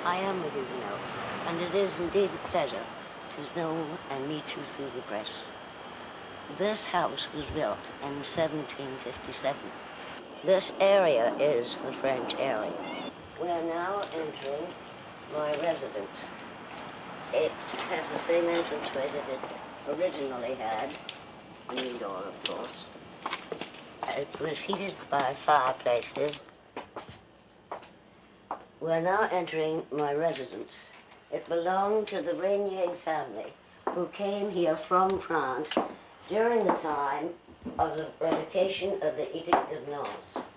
I am a Huguenot, and it is indeed a pleasure to know and meet you through the press. This house was built in 1757. This area is the French area. We are now entering my residence. It has the same entranceway that it originally had, a new door, of course. It was heated by fireplaces. We're now entering my residence. It belonged to the Regnier family, who came here from France during the time of the revocation of the Edict of Nantes.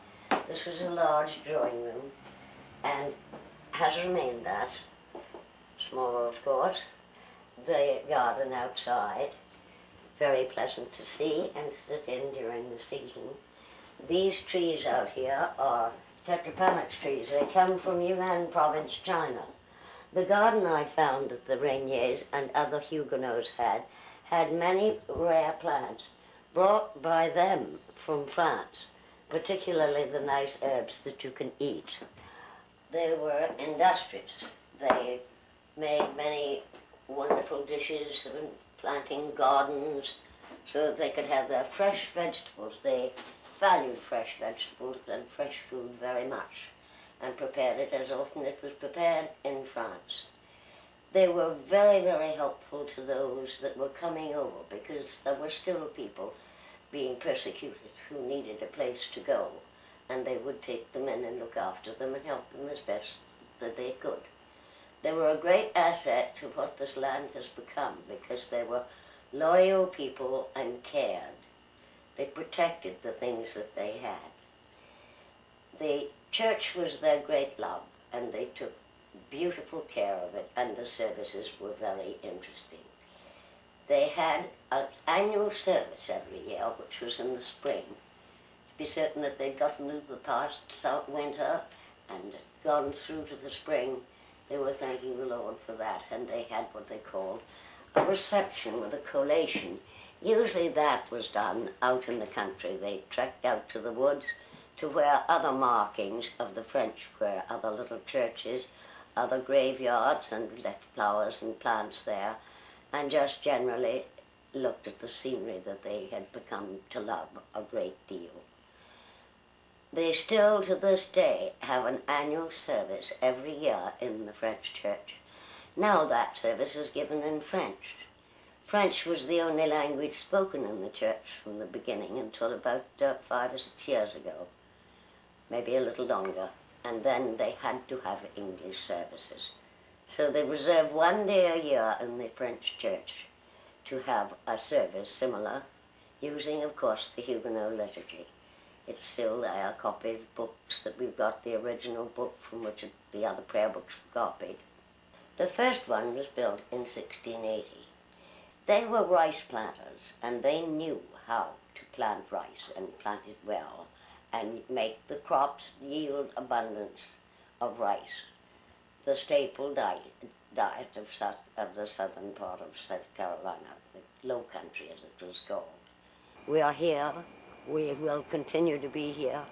This was a large drawing room and has remained that, smaller of course. The garden outside, very pleasant to see and sit in during the season. These trees out here are tetrapanax trees. They come from Yunnan province, China. The garden I found that the Regniers and other Huguenots had many rare plants brought by them from France, particularly the nice herbs that you can eat. They were industrious. They made many wonderful dishes and planting gardens so that they could have their fresh vegetables. They valued fresh vegetables and fresh food very much and prepared it as often as it was prepared in France. They were very, very helpful to those that were coming over because there were still people being persecuted who needed a place to go, and they would take them in and look after them and help them as best that they could. They were a great asset to what this land has become because they were loyal people and cared. They protected the things that they had. The church was their great love, and they took beautiful care of it, and the services were very interesting. They had an annual service every year, which was in the spring, to be certain that they'd gotten through the past winter and gone through to the spring. They were thanking the Lord for that, and they had what they called a reception with a collation. Usually that was done out in the country. They trekked out to the woods to where other markings of the French were, other little churches, other graveyards, and left flowers and plants there, and just generally looked at the scenery that they had become to love a great deal. They still, to this day, have an annual service every year in the French church. Now that service is given in French. French was the only language spoken in the church from the beginning until about 5 or 6 years ago, maybe a little longer, and then they had to have English services. So they reserve 1 day a year in the French church to have a service similar, using, of course, the Huguenot liturgy. It's still there, copied books that we've got, the original book from which the other prayer books were copied. The first one was built in 1680. They were rice planters, and they knew how to plant rice and plant it well and make the crops yield abundance of rice, the staple diet of the southern part of South Carolina, the Low Country as it was called. We are here. We will continue to be here.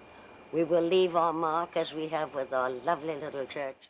We will leave our mark as we have with our lovely little church.